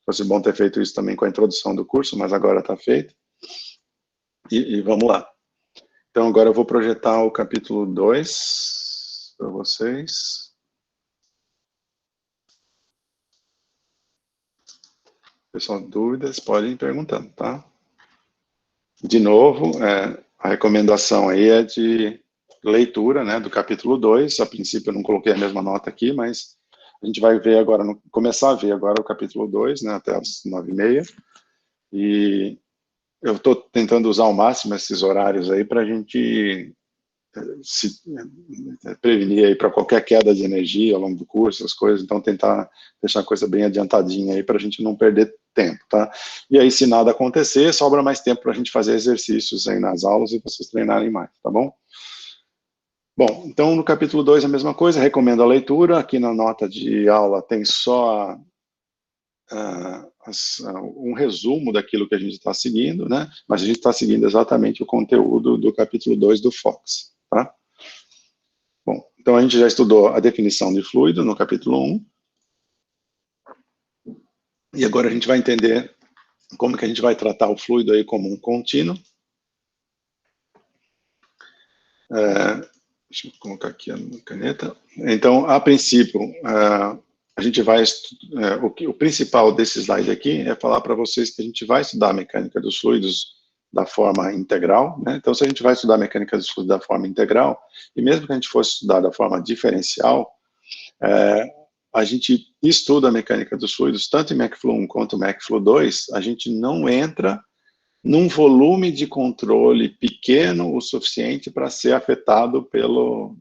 fosse bom ter feito isso também com a introdução do curso, mas agora está feito. E vamos lá. Então, agora eu vou projetar o capítulo 2 para vocês. Pessoal, dúvidas, podem ir perguntando, tá? De novo, a recomendação aí é de leitura, né, do capítulo 2. A princípio eu não coloquei a mesma nota aqui, mas a gente vai ver agora, começar a ver agora o capítulo 2, né, até as 9h30. E eu estou tentando usar ao máximo esses horários aí para a gente se prevenir aí para qualquer queda de energia ao longo do curso, as coisas. Então, tentar deixar a coisa bem adiantadinha aí para a gente não perder tempo, tá? E aí, se nada acontecer, sobra mais tempo para a gente fazer exercícios aí nas aulas e vocês treinarem mais, tá bom? Bom, então no capítulo 2 a mesma coisa, recomendo a leitura. Aqui na nota de aula tem só um resumo daquilo que a gente está seguindo, né? Mas a gente está seguindo exatamente o conteúdo do capítulo 2 do Fox, tá? Bom, então a gente já estudou a definição de fluido no capítulo 1. E agora a gente vai entender como que a gente vai tratar o fluido aí como um contínuo. Deixa eu colocar aqui a caneta. Então, a princípio, a gente vai... o principal desse slide aqui é falar para vocês que a gente vai estudar a mecânica dos fluidos da forma integral, né? Então, se a gente vai estudar a mecânica dos fluidos da forma integral, e mesmo que a gente fosse estudar da forma diferencial, a gente estuda a mecânica dos fluidos, tanto em MACFLU 1 quanto em MACFLU 2, a gente não entra num volume de controle pequeno o suficiente para ser afetado pelo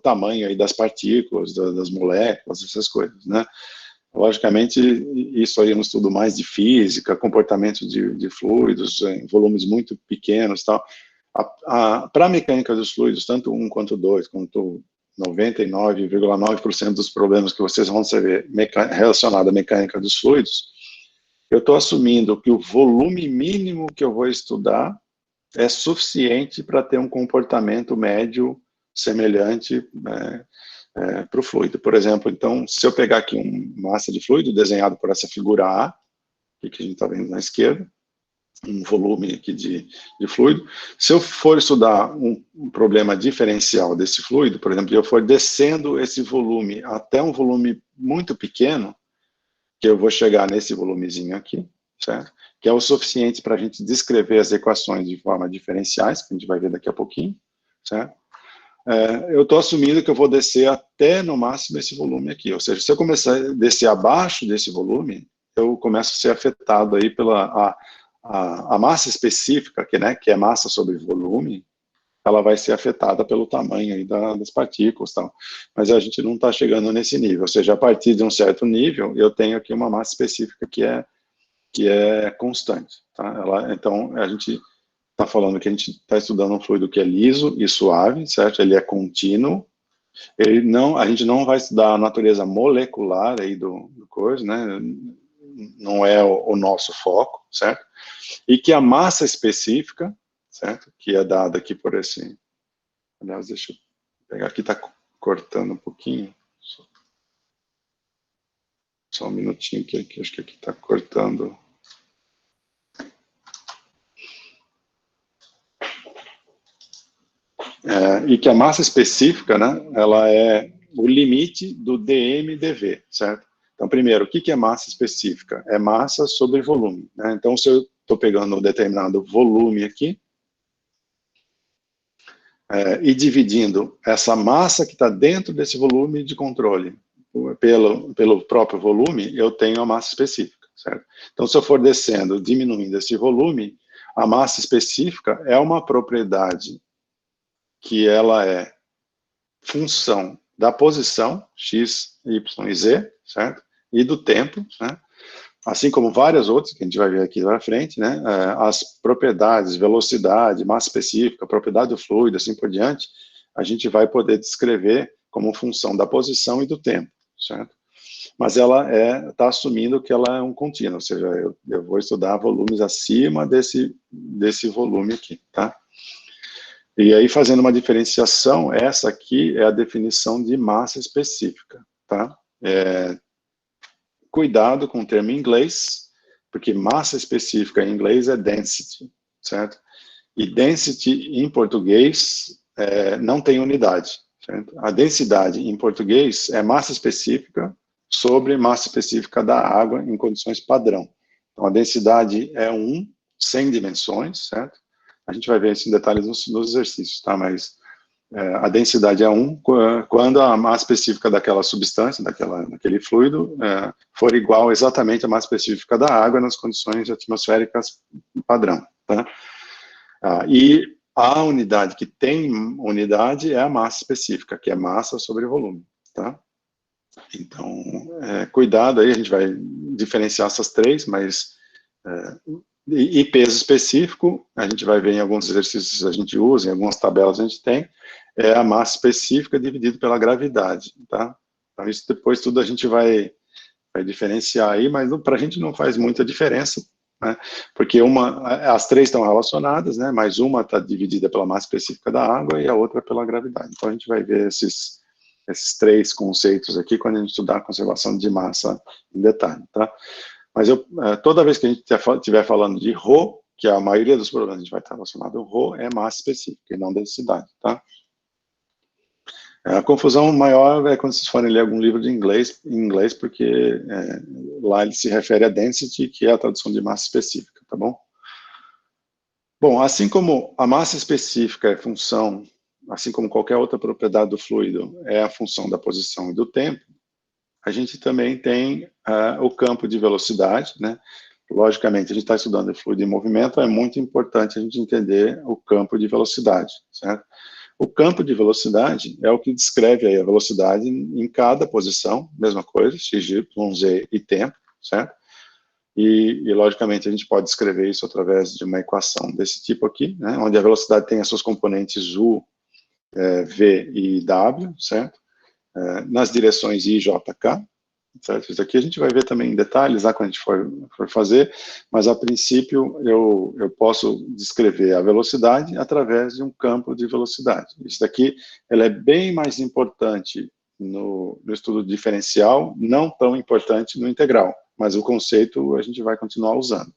tamanho aí das partículas, das moléculas, essas coisas, né? Logicamente, isso aí é um estudo mais de física, comportamento de fluidos, em volumes muito pequenos e tal. Para a mecânica dos fluidos, tanto 1 quanto 2, quanto 99,9% dos problemas que vocês vão ver relacionados à mecânica dos fluidos, eu estou assumindo que o volume mínimo que eu vou estudar é suficiente para ter um comportamento médio semelhante para o fluido. Por exemplo, então, se eu pegar aqui uma massa de fluido desenhado por essa figura A, que a gente está vendo na esquerda, um volume aqui de fluido, se eu for estudar um problema diferencial desse fluido, por exemplo, e eu for descendo esse volume até um volume muito pequeno, que eu vou chegar nesse volumezinho aqui, certo? Que é o suficiente para a gente descrever as equações de forma diferenciais, que a gente vai ver daqui a pouquinho, certo? Eu estou assumindo que eu vou descer até, no máximo, esse volume aqui. Ou seja, se eu começar a descer abaixo desse volume, eu começo a ser afetado aí pela a massa específica, que é massa sobre volume, ela vai ser afetada pelo tamanho aí das partículas, tal. Mas a gente não está chegando nesse nível, ou seja, a partir de um certo nível, eu tenho aqui uma massa específica que é constante, tá? Então, a gente está falando que a gente está estudando um fluido que é liso e suave, certo? Ele é contínuo, a gente não vai estudar a natureza molecular aí do coisa, né? Não é o nosso foco, certo? E que a massa específica, certo? Que é dada aqui por esse... Aliás, deixa eu pegar aqui, está cortando um pouquinho. Só um minutinho, que acho que aqui está cortando. E que a massa específica, né, ela é o limite do dm/dv, certo? Então, primeiro, o que é massa específica? É massa sobre volume, né? Então, se eu estou pegando um determinado volume aqui, e dividindo essa massa que está dentro desse volume de controle pelo próprio volume, eu tenho a massa específica, certo? Então, se eu for descendo, diminuindo esse volume, a massa específica é uma propriedade que ela é função da posição, x, y e z, certo? E do tempo, né? Assim como várias outras, que a gente vai ver aqui na frente, né? As propriedades, velocidade, massa específica, propriedade do fluido, assim por diante, a gente vai poder descrever como função da posição e do tempo, certo? Mas ela está assumindo que ela é um contínuo, ou seja, eu vou estudar volumes acima desse volume aqui, tá? E aí, fazendo uma diferenciação, essa aqui é a definição de massa específica, tá? cuidado com o termo em inglês, porque massa específica em inglês é density, certo? E density em português não tem unidade, certo? A densidade em português é massa específica sobre massa específica da água em condições padrão. Então, a densidade é 1, sem dimensões, certo? A gente vai ver isso em detalhes nos exercícios, tá? Mas a densidade é 1 quando a massa específica daquela substância, daquele fluido, for igual exatamente à massa específica da água nas condições atmosféricas padrão, tá? E a unidade que tem unidade é a massa específica, que é massa sobre volume, tá? Então, cuidado aí, a gente vai diferenciar essas três, mas... e peso específico, a gente vai ver em alguns exercícios a gente usa, em algumas tabelas a gente tem, é a massa específica dividido pela gravidade, tá? Então, isso depois tudo a gente vai diferenciar aí, mas para a gente não faz muita diferença, né? Porque as três estão relacionadas, né? Mas uma está dividida pela massa específica da água e a outra pela gravidade. Então, a gente vai ver esses três conceitos aqui quando a gente estudar a conservação de massa em detalhe, tá? Mas toda vez que a gente estiver falando de ρ, que a maioria dos problemas a gente vai estar relacionado ao ρ, é massa específica e não densidade, tá? A confusão maior é quando vocês forem ler algum livro em inglês, porque lá ele se refere a density, que é a tradução de massa específica, tá bom? Bom, assim como a massa específica é função, assim como qualquer outra propriedade do fluido é a função da posição e do tempo, a gente também tem o campo de velocidade, né? Logicamente, a gente está estudando fluido em movimento, é muito importante a gente entender o campo de velocidade, certo? O campo de velocidade é o que descreve aí a velocidade em cada posição, mesma coisa, x, y, z e tempo, certo? E, logicamente, a gente pode escrever isso através de uma equação desse tipo aqui, né? Onde a velocidade tem as suas componentes u, v e w, certo? Nas direções I, J, K, certo? Isso aqui a gente vai ver também em detalhes lá quando a gente for fazer, mas a princípio eu posso descrever a velocidade através de um campo de velocidade. Isso daqui ela é bem mais importante no estudo diferencial, não tão importante no integral, mas o conceito a gente vai continuar usando.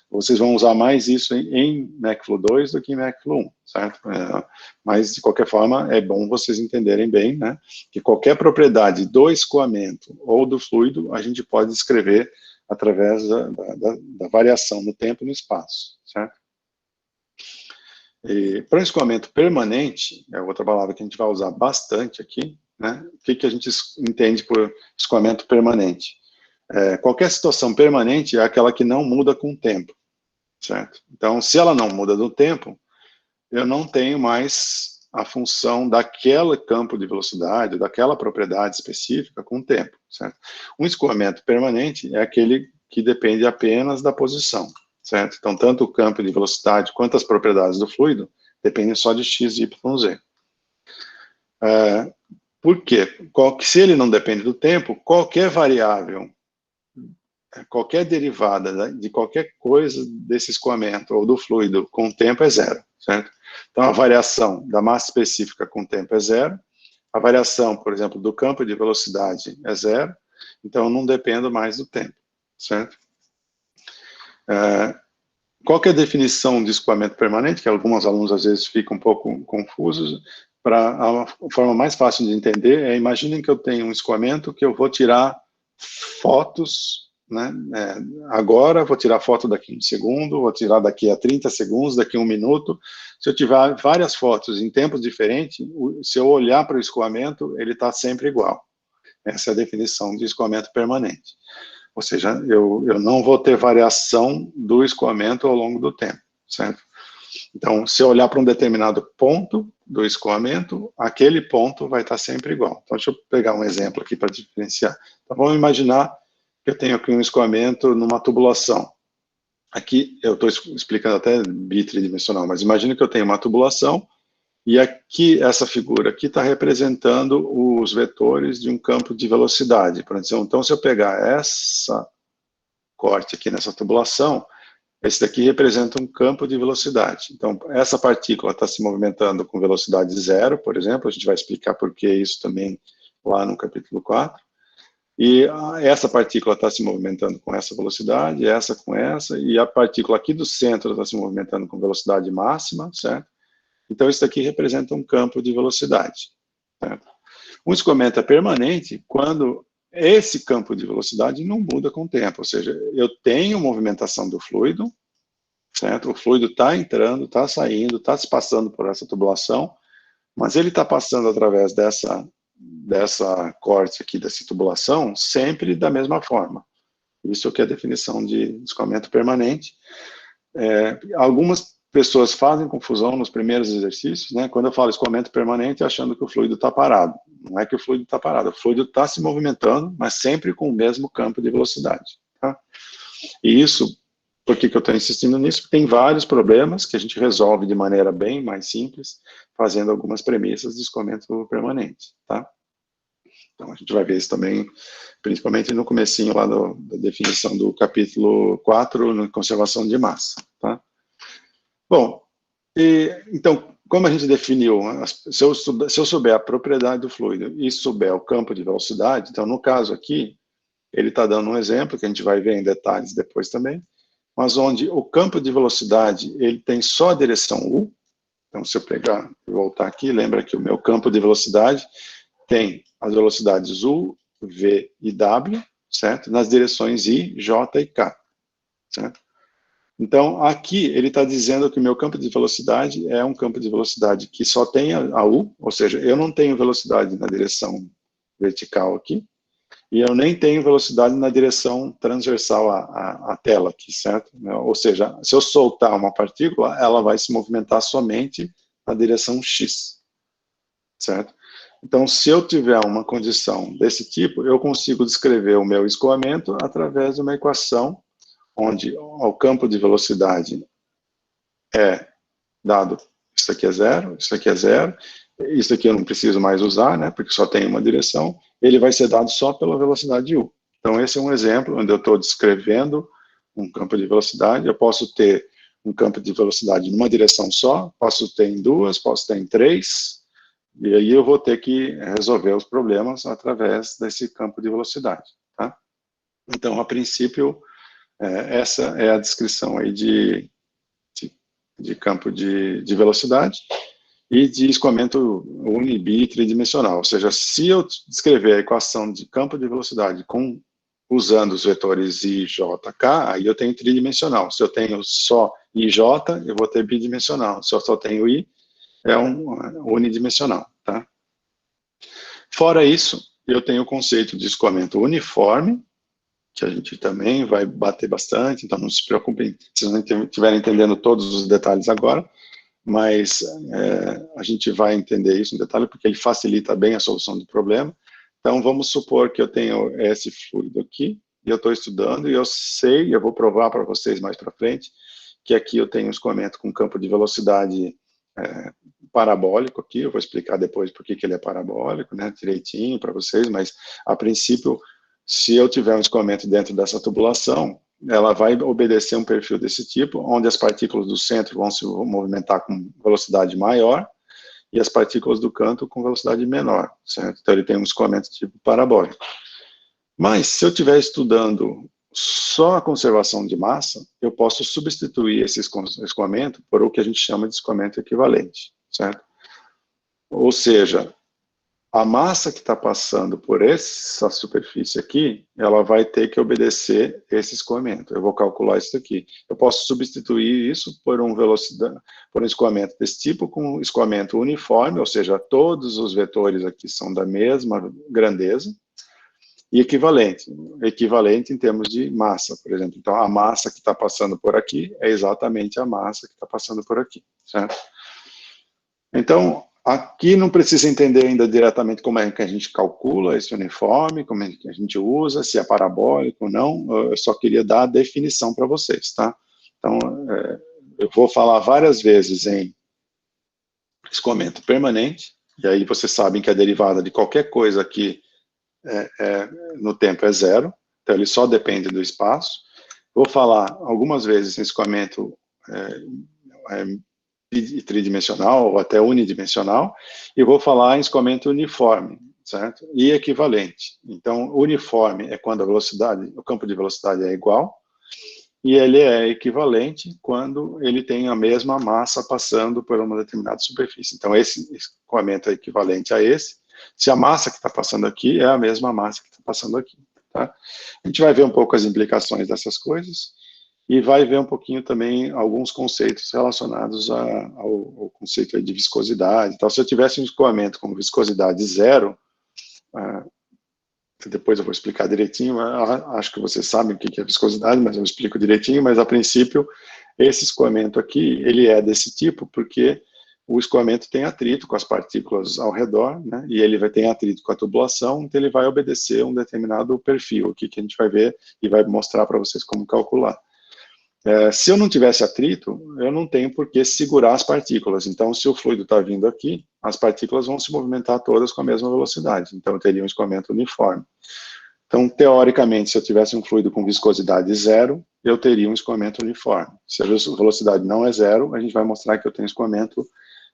Vocês vão usar mais isso em MACFLU 2 do que em MACFLU 1, certo? Mas, de qualquer forma, é bom vocês entenderem bem, né, que qualquer propriedade do escoamento ou do fluido, a gente pode escrever através da variação no tempo e no espaço, certo? E para o escoamento permanente, é outra palavra que a gente vai usar bastante aqui, né, o que a gente entende por escoamento permanente? Qualquer situação permanente é aquela que não muda com o tempo, certo? Então, se ela não muda do tempo, eu não tenho mais a função daquele campo de velocidade, daquela propriedade específica com o tempo, certo? Um escoamento permanente é aquele que depende apenas da posição, certo? Então, tanto o campo de velocidade quanto as propriedades do fluido dependem só de x, y, z. Por quê? Se ele não depende do tempo, qualquer variável, qualquer derivada de qualquer coisa desse escoamento ou do fluido com o tempo é zero, certo? Então, a variação da massa específica com o tempo é zero, a variação, por exemplo, do campo de velocidade é zero, então eu não dependo mais do tempo, certo? Qual que é a definição de escoamento permanente, que alguns alunos às vezes ficam um pouco confusos? A forma mais fácil de entender imaginem que eu tenho um escoamento que eu vou tirar fotos, né? Agora, vou tirar foto daqui a 1 segundo, vou tirar daqui a 30 segundos, daqui a 1 minuto. Se eu tiver várias fotos em tempos diferentes, se eu olhar para o escoamento, ele está sempre igual. Essa é a definição de escoamento permanente. Ou seja, eu não vou ter variação do escoamento ao longo do tempo, certo? Então, se eu olhar para um determinado ponto do escoamento, aquele ponto vai estar sempre igual. Então, deixa eu pegar um exemplo aqui para diferenciar. Então, vamos imaginar que eu tenho aqui um escoamento numa tubulação. Aqui, eu estou explicando até bitridimensional, mas imagine que eu tenho uma tubulação, e aqui, essa figura aqui está representando os vetores de um campo de velocidade. Por exemplo, então, se eu pegar essa corte aqui nessa tubulação, esse daqui representa um campo de velocidade. Então, essa partícula está se movimentando com velocidade zero, por exemplo, a gente vai explicar por que isso também lá no capítulo 4. E essa partícula está se movimentando com essa velocidade, essa com essa, e a partícula aqui do centro está se movimentando com velocidade máxima, certo? Então, isso aqui representa um campo de velocidade, certo? Um escoamento é permanente quando esse campo de velocidade não muda com o tempo, ou seja, eu tenho movimentação do fluido, certo? O fluido está entrando, está saindo, está se passando por essa tubulação, mas ele está passando através dessa corte aqui, dessa tubulação, sempre da mesma forma. Isso que é a definição de escoamento permanente. Algumas pessoas fazem confusão nos primeiros exercícios, né? Quando eu falo escoamento permanente, achando que o fluido está parado. Não é que o fluido está parado, o fluido está se movimentando, mas sempre com o mesmo campo de velocidade. Tá? E isso, por que eu estou insistindo nisso? Porque tem vários problemas que a gente resolve de maneira bem mais simples, fazendo algumas premissas de escoamento permanente. Tá? Então, a gente vai ver isso também, principalmente no comecinho lá da definição do capítulo 4, na conservação de massa. Tá? Bom, então, como a gente definiu, se eu souber a propriedade do fluido e souber o campo de velocidade, então, no caso aqui, ele está dando um exemplo, que a gente vai ver em detalhes depois também, mas onde o campo de velocidade, ele tem só a direção U. Então, se eu pegar e voltar aqui, lembra que o meu campo de velocidade tem as velocidades U, V e W, certo? Nas direções I, J e K, certo? Então, aqui ele está dizendo que o meu campo de velocidade é um campo de velocidade que só tem a U, ou seja, eu não tenho velocidade na direção vertical aqui, e eu nem tenho velocidade na direção transversal à tela aqui, certo? Ou seja, se eu soltar uma partícula, ela vai se movimentar somente na direção X, certo? Então, se eu tiver uma condição desse tipo, eu consigo descrever o meu escoamento através de uma equação onde o campo de velocidade é dado, isso aqui é zero, isso aqui é zero, isso aqui eu não preciso mais usar, né, porque só tem uma direção, ele vai ser dado só pela velocidade u. Então, esse é um exemplo onde eu estou descrevendo um campo de velocidade. Eu posso ter um campo de velocidade numa direção só, posso ter em duas, posso ter em três, e aí eu vou ter que resolver os problemas através desse campo de velocidade. Tá? Então, a princípio, essa é a descrição aí de campo de velocidade e de escoamento uni, bi, tridimensional. Ou seja, se eu descrever a equação de campo de velocidade usando os vetores I, J, K, aí eu tenho tridimensional. Se eu tenho só I, J, eu vou ter bidimensional. Se eu só tenho I, é unidimensional. Tá? Fora isso, eu tenho o conceito de escoamento uniforme, que a gente também vai bater bastante, então não se preocupem se não estiverem entendendo todos os detalhes agora, mas a gente vai entender isso em detalhe, porque ele facilita bem a solução do problema. Então, vamos supor que eu tenho esse fluido aqui, e eu estou estudando, e eu sei, eu vou provar para vocês mais para frente, que aqui eu tenho um escoamento com campo de velocidade parabólico aqui, eu vou explicar depois por que ele é parabólico, né, direitinho para vocês, mas, a princípio, se eu tiver um escoamento dentro dessa tubulação, ela vai obedecer um perfil desse tipo, onde as partículas do centro vão se movimentar com velocidade maior e as partículas do canto com velocidade menor, certo? Então ele tem um escoamento tipo parabólico. Mas se eu estiver estudando só a conservação de massa, eu posso substituir esse escoamento por o que a gente chama de escoamento equivalente, certo? Ou seja, a massa que está passando por essa superfície aqui, ela vai ter que obedecer esse escoamento. Eu vou calcular isso aqui. Eu posso substituir isso por um escoamento desse tipo com um escoamento uniforme, ou seja, todos os vetores aqui são da mesma grandeza, e equivalente. Equivalente em termos de massa, por exemplo. Então, a massa que está passando por aqui é exatamente a massa que está passando por aqui, certo? Então, aqui não precisa entender ainda diretamente como é que a gente calcula esse uniforme, como é que a gente usa, se é parabólico ou não, eu só queria dar a definição para vocês, tá? Então, eu vou falar várias vezes em escoamento permanente, e aí vocês sabem que a derivada de qualquer coisa aqui no tempo é zero, então ele só depende do espaço. Vou falar algumas vezes em escoamento tridimensional ou até unidimensional, e vou falar em escoamento uniforme, certo? E equivalente. Então, uniforme é quando a velocidade, o campo de velocidade é igual, e ele é equivalente quando ele tem a mesma massa passando por uma determinada superfície. Então, esse escoamento é equivalente a esse, se a massa que está passando aqui é a mesma massa que está passando aqui. Tá? A gente vai ver um pouco as implicações dessas coisas, e vai ver um pouquinho também alguns conceitos relacionados ao conceito de viscosidade. Então, se eu tivesse um escoamento com viscosidade zero, depois eu vou explicar direitinho, acho que vocês sabem o que é viscosidade, mas eu explico direitinho, mas a princípio, esse escoamento aqui, ele é desse tipo, porque o escoamento tem atrito com as partículas ao redor, né, e ele vai ter atrito com a tubulação, então ele vai obedecer um determinado perfil aqui, que a gente vai ver e vai mostrar para vocês como calcular. Se eu não tivesse atrito, eu não tenho por que segurar as partículas. Então, se o fluido está vindo aqui, as partículas vão se movimentar todas com a mesma velocidade. Então, eu teria um escoamento uniforme. Então, teoricamente, se eu tivesse um fluido com viscosidade zero, eu teria um escoamento uniforme. Se a velocidade não é zero, a gente vai mostrar que eu tenho escoamento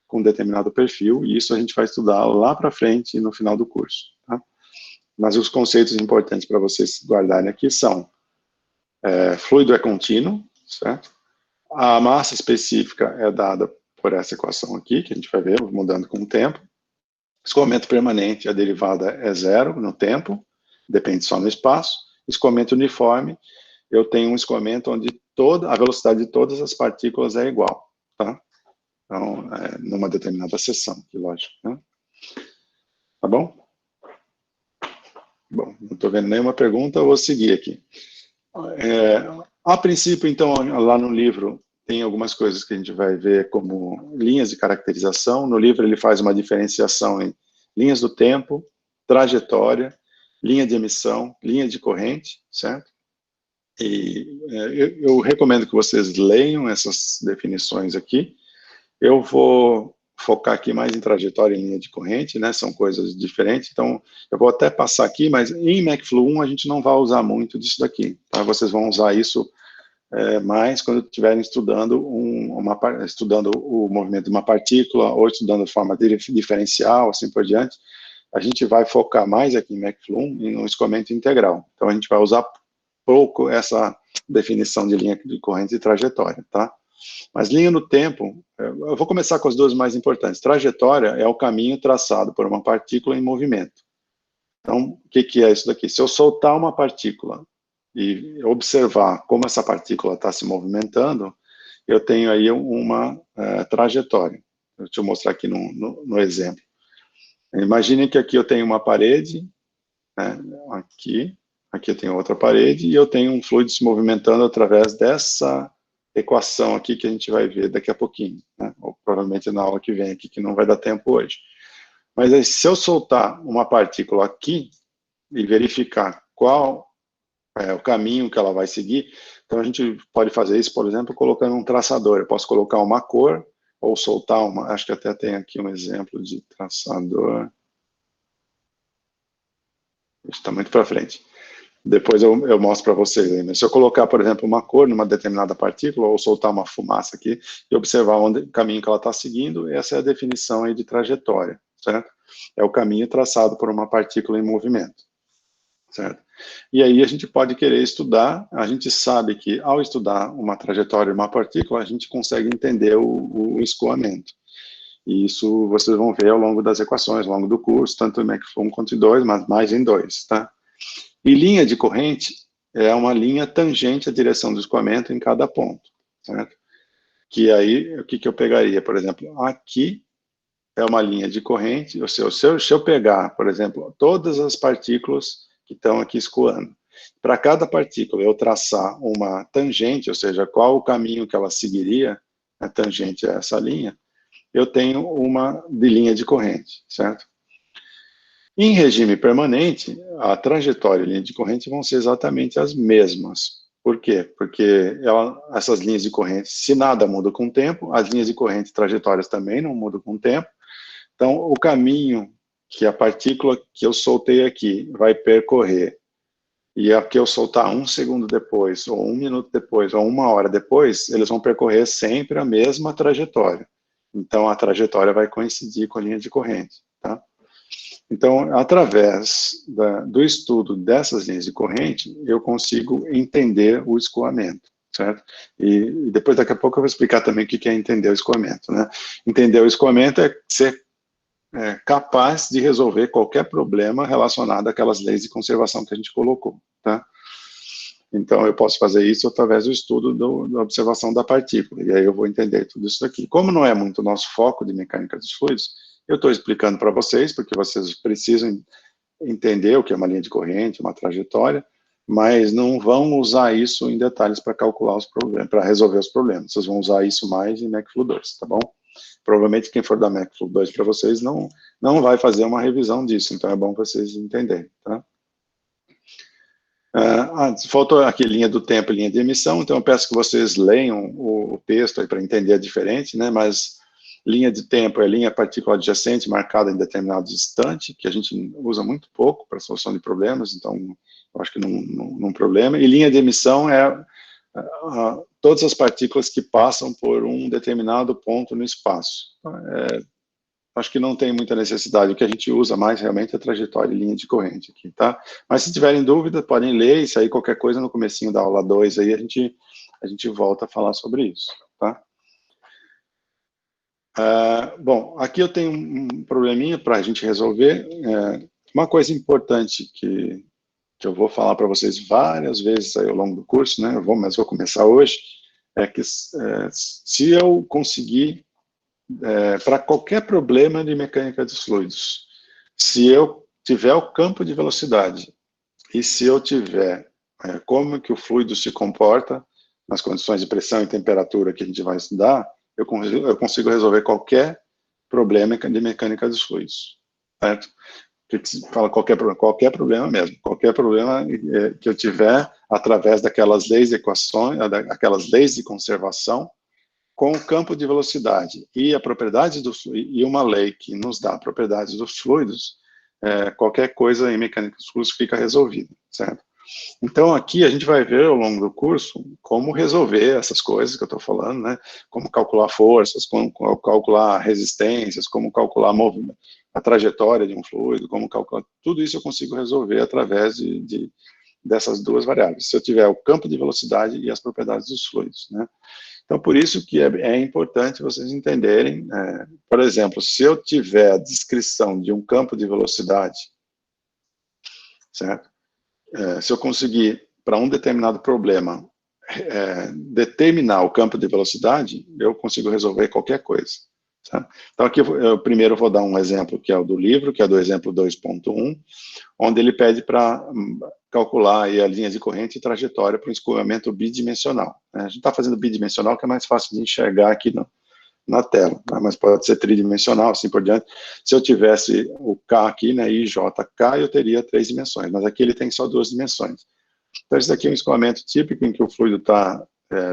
com um determinado perfil, e isso a gente vai estudar lá para frente, no final do curso. Tá? Mas os conceitos importantes para vocês guardarem aqui são: fluido é contínuo, certo? A massa específica é dada por essa equação aqui, que a gente vai ver mudando com o tempo. Escoamento permanente, a derivada é zero no tempo, depende só no espaço. Escoamento uniforme, eu tenho um escoamento onde a velocidade de todas as partículas é igual, tá? Então, numa determinada seção, que lógico, né? Tá bom? Bom, não estou vendo nenhuma pergunta, eu vou seguir aqui. A princípio, então, lá no livro, tem algumas coisas que a gente vai ver como linhas de caracterização. No livro ele faz uma diferenciação em linhas do tempo, trajetória, linha de emissão, linha de corrente, certo? E eu recomendo que vocês leiam essas definições aqui. Eu vou focar aqui mais em trajetória e linha de corrente, né? São coisas diferentes, então eu vou até passar aqui, mas em MacFlu 1 a gente não vai usar muito disso daqui, tá? Vocês vão usar isso mais quando estiverem estudando, estudando o movimento de uma partícula, ou estudando de forma diferencial, assim por diante. A gente vai focar mais aqui em MacFlu 1 no escoamento integral, então a gente vai usar pouco essa definição de linha de corrente e trajetória, tá? Mas linha no tempo, eu vou começar com as duas mais importantes. Trajetória é o caminho traçado por uma partícula em movimento. Então, o que é isso daqui? Se eu soltar uma partícula e observar como essa partícula está se movimentando, eu tenho aí uma trajetória. Deixa eu mostrar aqui no exemplo. Imagine que aqui eu tenho uma parede, né, aqui eu tenho outra parede, e eu tenho um fluido se movimentando através dessa equação aqui que a gente vai ver daqui a pouquinho, né? Ou provavelmente na aula que vem aqui, que não vai dar tempo hoje. Mas aí, se eu soltar uma partícula aqui e verificar qual é o caminho que ela vai seguir, então a gente pode fazer isso, por exemplo, colocando um traçador. Eu posso colocar uma cor ou soltar uma, acho que até tem aqui um exemplo de traçador. Isso está muito para frente. Depois eu mostro para vocês aí. Mas se eu colocar, por exemplo, uma cor numa determinada partícula, ou soltar uma fumaça aqui, e observar o caminho que ela está seguindo, essa é a definição aí de trajetória, certo? É o caminho traçado por uma partícula em movimento, certo? E aí a gente pode querer estudar, a gente sabe que ao estudar uma trajetória de uma partícula, a gente consegue entender o escoamento. E isso vocês vão ver ao longo das equações, ao longo do curso, tanto em MacFlu 1 quanto em 2, mas mais em 2, tá? E linha de corrente é uma linha tangente à direção do escoamento em cada ponto, certo? Que aí, o que eu pegaria? Por exemplo, aqui é uma linha de corrente, ou seja, se eu pegar, por exemplo, todas as partículas que estão aqui escoando, para cada partícula eu traçar uma tangente, ou seja, qual o caminho que ela seguiria, a tangente a essa linha, eu tenho uma de linha de corrente, certo? Em regime permanente, a trajetória e a linha de corrente vão ser exatamente as mesmas. Por quê? Porque essas linhas de corrente, se nada muda com o tempo, as linhas de corrente e trajetórias também não mudam com o tempo. Então, o caminho que a partícula que eu soltei aqui vai percorrer, e a que eu soltar 1 segundo depois, ou 1 minuto depois, ou 1 hora depois, eles vão percorrer sempre a mesma trajetória. Então, a trajetória vai coincidir com a linha de corrente, tá? Então, através do estudo dessas linhas de corrente, eu consigo entender o escoamento, certo? E depois, daqui a pouco, eu vou explicar também o que é entender o escoamento, né? Entender o escoamento é ser capaz de resolver qualquer problema relacionado àquelas leis de conservação que a gente colocou, tá? Então, eu posso fazer isso através do estudo da observação da partícula, e aí eu vou entender tudo isso aqui. Como não é muito o nosso foco de mecânica dos fluidos, eu estou explicando para vocês, porque vocês precisam entender o que é uma linha de corrente, uma trajetória, mas não vão usar isso em detalhes para calcular os problemas, para resolver os problemas. Vocês vão usar isso mais em MacFlu 2, tá bom? Provavelmente quem for da MacFlu 2 para vocês não vai fazer uma revisão disso, então é bom vocês entenderem, tá? Faltou aqui linha do tempo e linha de emissão, então eu peço que vocês leiam o texto aí para entender a diferente, né? Mas linha de tempo é linha partícula adjacente marcada em determinado instante, que a gente usa muito pouco para solução de problemas, então eu acho que não é um problema. E linha de emissão é todas as partículas que passam por um determinado ponto no espaço. Acho que não tem muita necessidade, o que a gente usa mais realmente é a trajetória e linha de corrente aqui, tá? Mas se tiverem dúvida, podem ler, e se aí qualquer coisa no comecinho da aula 2 aí a gente volta a falar sobre isso, tá? Bom, aqui eu tenho um probleminha para a gente resolver. Uma coisa importante que eu vou falar para vocês várias vezes aí ao longo do curso, né? Mas vou começar hoje, é que se eu conseguir, para qualquer problema de mecânica dos fluidos, se eu tiver o campo de velocidade e se eu tiver como que o fluido se comporta nas condições de pressão e temperatura que a gente vai estudar, eu consigo resolver qualquer problema de mecânica dos fluidos, certo? Fala qualquer problema mesmo, qualquer problema que eu tiver através daquelas leis de equações, aquelas leis de conservação, com o campo de velocidade e a propriedade do fluido, e uma lei que nos dá propriedades dos fluidos, qualquer coisa em mecânica dos fluidos fica resolvida, certo? Então, aqui a gente vai ver ao longo do curso como resolver essas coisas que eu estou falando, né? Como calcular forças, como calcular resistências, como calcular movimento, a trajetória de um fluido, como calcular... Tudo isso eu consigo resolver através dessas duas variáveis, se eu tiver o campo de velocidade e as propriedades dos fluidos, né? Então, por isso que é importante vocês entenderem, por exemplo, se eu tiver a descrição de um campo de velocidade, certo? Se eu conseguir, para um determinado problema, determinar o campo de velocidade, eu consigo resolver qualquer coisa. Tá? Então, aqui eu primeiro vou dar um exemplo que é o do livro, que é do exemplo 2.1, onde ele pede para calcular aí a linha de corrente e trajetória para um escoamento bidimensional. A gente está fazendo bidimensional, que é mais fácil de enxergar aqui na tela, né? Mas pode ser tridimensional, assim por diante. Se eu tivesse o K aqui, né, IJK, eu teria 3 dimensões, mas aqui ele tem só 2 dimensões. Então, esse daqui é um escoamento típico em que o fluido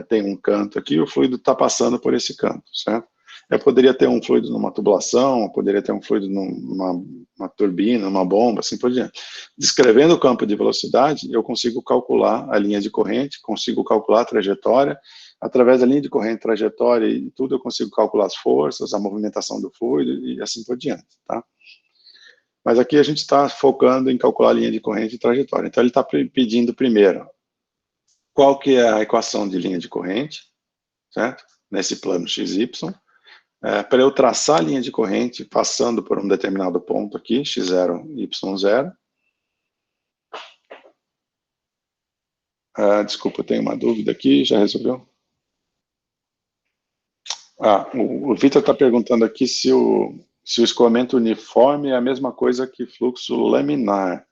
tem um canto aqui e o fluido está passando por esse canto, certo? Eu poderia ter um fluido numa tubulação, eu poderia ter um fluido numa turbina, numa bomba, assim por diante. Descrevendo o campo de velocidade, eu consigo calcular a linha de corrente, consigo calcular a trajetória. Através da linha de corrente, trajetória e tudo, eu consigo calcular as forças, a movimentação do fluido e assim por diante, tá? Mas aqui a gente está focando em calcular a linha de corrente e trajetória. Então, ele está pedindo primeiro qual que é a equação de linha de corrente, certo? Nesse plano XY. Para eu traçar a linha de corrente passando por um determinado ponto aqui, x0, y0. Desculpa, eu tenho uma dúvida aqui, já resolveu? O Vitor está perguntando aqui se o escoamento uniforme é a mesma coisa que fluxo laminar.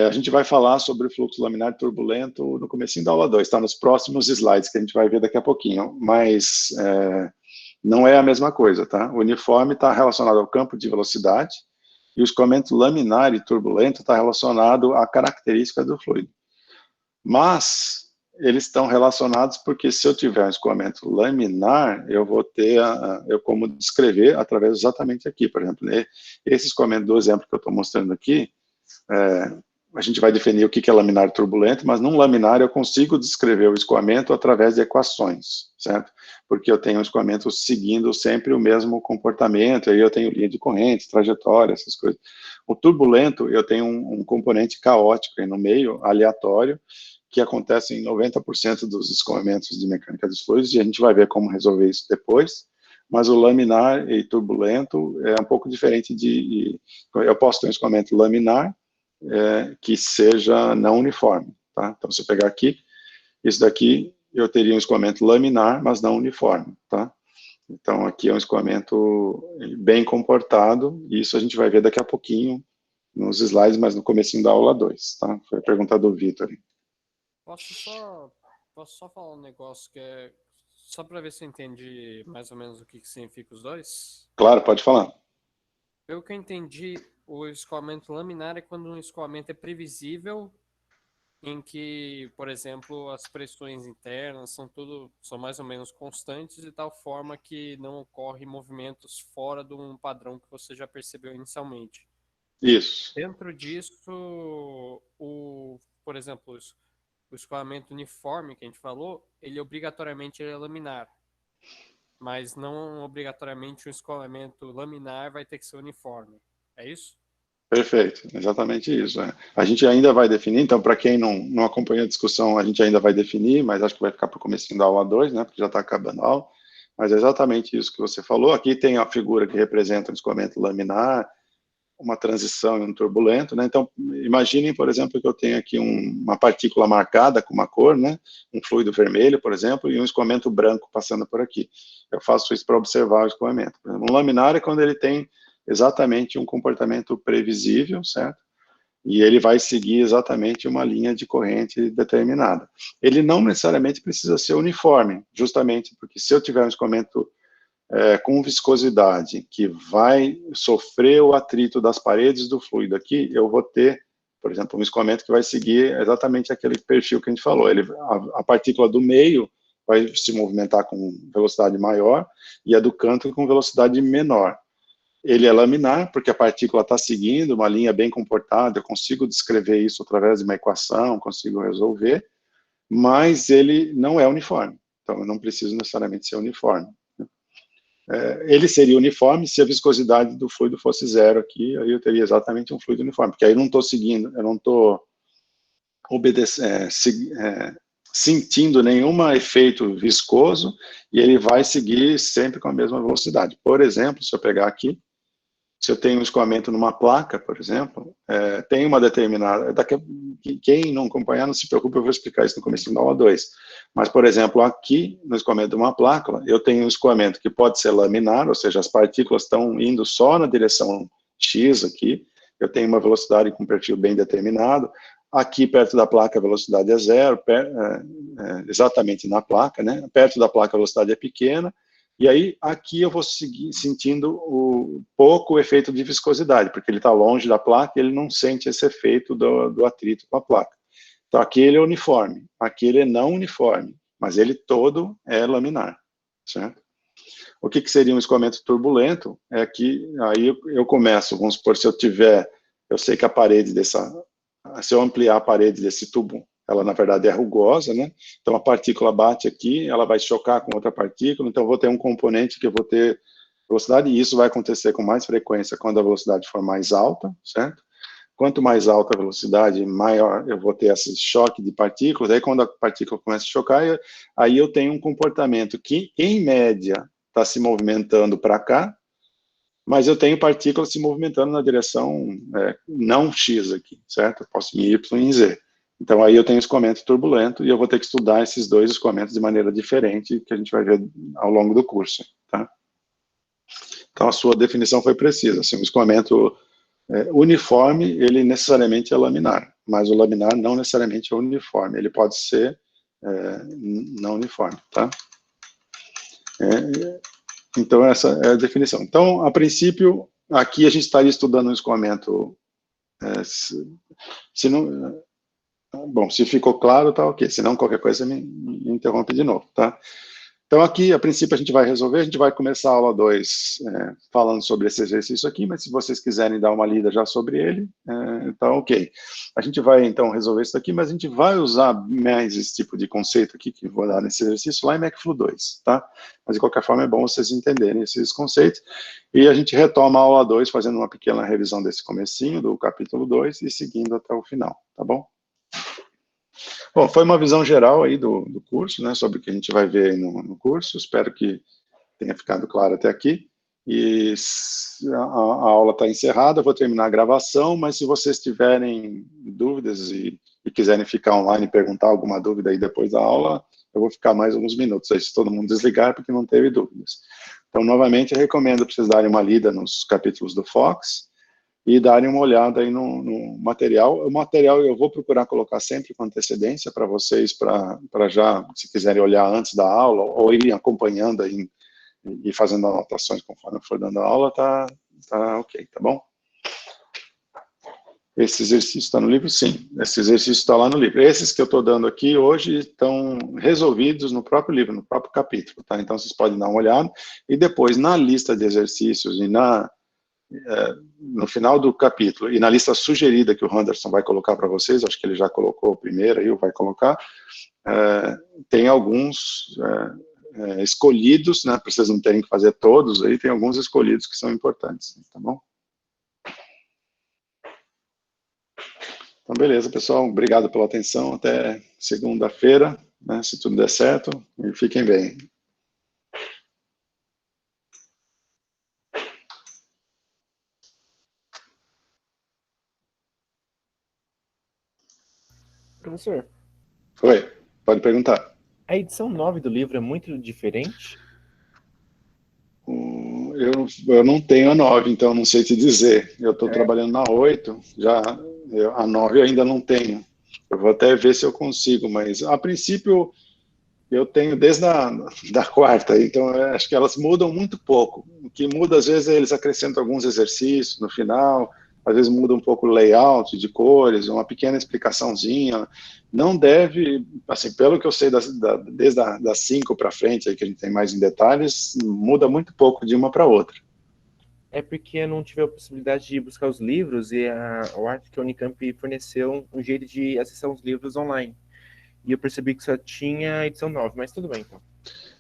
A gente vai falar sobre fluxo laminar turbulento no comecinho da aula 2, está nos próximos slides que a gente vai ver daqui a pouquinho, mas não é a mesma coisa, tá? O uniforme está relacionado ao campo de velocidade e o escoamento laminar e turbulento está relacionado à característica do fluido. Mas eles estão relacionados porque se eu tiver um escoamento laminar, eu vou ter como descrever através exatamente aqui, por exemplo, esse escoamento do exemplo que eu estou mostrando aqui, a gente vai definir o que é laminar turbulento, mas num laminar eu consigo descrever o escoamento através de equações, certo? Porque eu tenho o escoamento seguindo sempre o mesmo comportamento, aí eu tenho linha de corrente, trajetória, essas coisas. O turbulento, eu tenho um componente caótico aí no meio, aleatório, que acontece em 90% dos escoamentos de mecânica dos fluidos, e a gente vai ver como resolver isso depois. Mas o laminar e turbulento é um pouco diferente de... Eu posso ter um escoamento laminar, que seja não uniforme, tá? Então, se eu pegar aqui, isso daqui, eu teria um escoamento laminar, mas não uniforme, tá? Então, aqui é um escoamento bem comportado, e isso a gente vai ver daqui a pouquinho nos slides, mas no comecinho da aula 2, tá? Foi a pergunta do Vitor. Posso só falar um negócio que é só para ver se eu entendi mais ou menos o que significa os dois? Claro, pode falar. Pelo que eu entendi, o escoamento laminar é quando um escoamento é previsível, em que, por exemplo, as pressões internas são mais ou menos constantes, de tal forma que não ocorrem movimentos fora de um padrão que você já percebeu inicialmente. Isso. Dentro disso, por exemplo, o escoamento uniforme que a gente falou, ele obrigatoriamente é laminar, mas não obrigatoriamente o escoamento laminar vai ter que ser uniforme. É isso? Perfeito, exatamente isso. A gente ainda vai definir, então, para quem não acompanha a discussão, a gente ainda vai definir, mas acho que vai ficar para o comecinho da aula 2, né, porque já está acabando a aula, mas é exatamente isso que você falou. Aqui tem a figura que representa o escoamento laminar, uma transição e um turbulento, né? Então, imaginem, por exemplo, que eu tenho aqui uma partícula marcada com uma cor, né? Um fluido vermelho, por exemplo, e um escoamento branco passando por aqui. Eu faço isso para observar o escoamento. Um laminar é quando ele tem exatamente um comportamento previsível, certo? E ele vai seguir exatamente uma linha de corrente determinada. Ele não necessariamente precisa ser uniforme, justamente porque se eu tiver um escoamento com viscosidade, que vai sofrer o atrito das paredes do fluido aqui, eu vou ter, por exemplo, um escoamento que vai seguir exatamente aquele perfil que a gente falou. A partícula do meio vai se movimentar com velocidade maior e a do canto com velocidade menor. Ele é laminar, porque a partícula está seguindo uma linha bem comportada, eu consigo descrever isso através de uma equação, consigo resolver, mas ele não é uniforme, então eu não preciso necessariamente ser uniforme. Ele seria uniforme se a viscosidade do fluido fosse zero aqui, aí eu teria exatamente um fluido uniforme, porque aí eu não estou seguindo, eu não estou sentindo nenhum efeito viscoso, e ele vai seguir sempre com a mesma velocidade. Por exemplo, se eu pegar aqui, se eu tenho um escoamento numa placa, por exemplo, tem uma determinada... Quem não acompanhar, não se preocupe, eu vou explicar isso no começo da aula 2. Mas, por exemplo, aqui, no escoamento de uma placa, eu tenho um escoamento que pode ser laminar, ou seja, as partículas estão indo só na direção X aqui, eu tenho uma velocidade com um perfil bem determinado, aqui perto da placa a velocidade é zero, exatamente na placa, né? Perto da placa a velocidade é pequena, e aí, aqui eu vou seguir sentindo pouco o efeito de viscosidade, porque ele está longe da placa e ele não sente esse efeito do atrito com a placa. Então, aqui ele é uniforme, aqui ele é não uniforme, mas ele todo é laminar, certo? O que seria um escoamento turbulento? É que aí eu começo, vamos supor, se eu sei que a parede se eu ampliar a parede desse tubo, ela na verdade é rugosa, né? Então a partícula bate aqui, ela vai chocar com outra partícula, então eu vou ter um componente que eu vou ter velocidade, e isso vai acontecer com mais frequência quando a velocidade for mais alta, certo? Quanto mais alta a velocidade, maior eu vou ter esse choque de partículas, aí quando a partícula começa a chocar, aí eu tenho um comportamento que, em média, está se movimentando para cá, mas eu tenho partículas se movimentando na direção não X aqui, certo? Eu posso ir Y e Z. Então, aí eu tenho escoamento turbulento e eu vou ter que estudar esses dois escoamentos de maneira diferente, que a gente vai ver ao longo do curso, tá? Então, a sua definição foi precisa. Assim, o escoamento uniforme, ele necessariamente é laminar, mas o laminar não necessariamente é uniforme, ele pode ser não uniforme, tá? Então, essa é a definição. Então, a princípio, aqui a gente estaria estudando um escoamento, se não... Bom, se ficou claro, tá ok. Se não, qualquer coisa me interrompe de novo, tá? Então, aqui, a princípio, a gente vai resolver, a gente vai começar a aula 2 falando sobre esse exercício aqui, mas se vocês quiserem dar uma lida já sobre ele, então, ok. A gente vai, então, resolver isso aqui, mas a gente vai usar mais esse tipo de conceito aqui, que eu vou dar nesse exercício, lá em MacFlu 2, tá? Mas, de qualquer forma, é bom vocês entenderem esses conceitos. E a gente retoma a aula 2, fazendo uma pequena revisão desse comecinho, do capítulo 2, e seguindo até o final, tá bom? Bom, foi uma visão geral aí do curso, né, sobre o que a gente vai ver aí no curso, espero que tenha ficado claro até aqui, e a aula está encerrada, eu vou terminar a gravação, mas se vocês tiverem dúvidas e quiserem ficar online e perguntar alguma dúvida aí depois da aula, eu vou ficar mais alguns minutos aí, se todo mundo desligar, porque não teve dúvidas. Então, novamente, eu recomendo para vocês darem uma lida nos capítulos do Fox, e darem uma olhada aí no material. O material eu vou procurar colocar sempre com antecedência para vocês, para já, se quiserem olhar antes da aula, ou irem acompanhando aí e fazendo anotações conforme eu for dando a aula, tá ok, tá bom? Esse exercício está no livro? Sim, esse exercício está lá no livro. Esses que eu estou dando aqui hoje estão resolvidos no próprio livro, no próprio capítulo, tá? Então vocês podem dar uma olhada, e depois na lista de exercícios e no final do capítulo, e na lista sugerida que o Henderson vai colocar para vocês, acho que ele já colocou o primeiro aí, ou vai colocar, tem alguns escolhidos, né, para vocês não terem que fazer todos, aí tem alguns escolhidos que são importantes, tá bom? Então, beleza, pessoal, obrigado pela atenção, até segunda-feira, né, se tudo der certo, e fiquem bem. Professor, Oi, pode perguntar. a edição 9 do livro é muito diferente? Eu não tenho a 9, então não sei te dizer. Eu estou trabalhando na 8, a 9 eu ainda não tenho. Eu vou até ver se eu consigo, mas a princípio eu tenho desde da quarta, então acho que elas mudam muito pouco. O que muda, às vezes, eles acrescentam alguns exercícios no final, às vezes muda um pouco o layout de cores, uma pequena explicaçãozinha. Não deve, assim, pelo que eu sei, desde das 5 para frente, aí que a gente tem mais em detalhes, muda muito pouco de uma para outra. É porque eu não tive a possibilidade de buscar os livros e eu acho que a Unicamp forneceu um jeito de acessar os livros online. E eu percebi que só tinha a edição 9, mas tudo bem, então.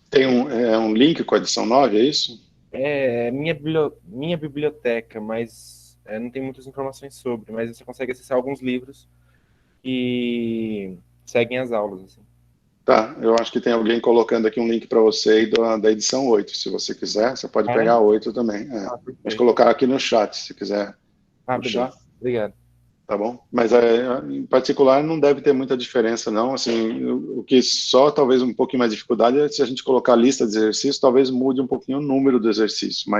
Tem um link com a edição 9, é isso? É minha biblioteca, mas não tem muitas informações sobre, mas você consegue acessar alguns livros que seguem as aulas, assim. Tá, eu acho que tem alguém colocando aqui um link para você aí da edição 8, se você quiser, você pode pegar a 8 também. Pode colocar aqui no chat, se quiser puxar. Beleza. Obrigado. Tá bom? Mas em particular não deve ter muita diferença, não. Assim, o que só talvez um pouquinho mais de dificuldade é se a gente colocar a lista de exercícios, talvez mude um pouquinho o número do exercício.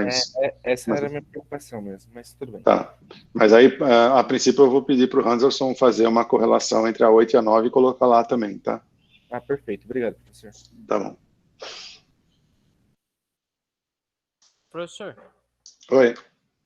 Essa era a minha preocupação mesmo, mas tudo bem. Tá. Mas aí, a princípio, eu vou pedir para o Hanselson fazer uma correlação entre a 8 e a 9 e colocar lá também, tá? Perfeito. Obrigado, professor. Tá bom. Professor. Oi.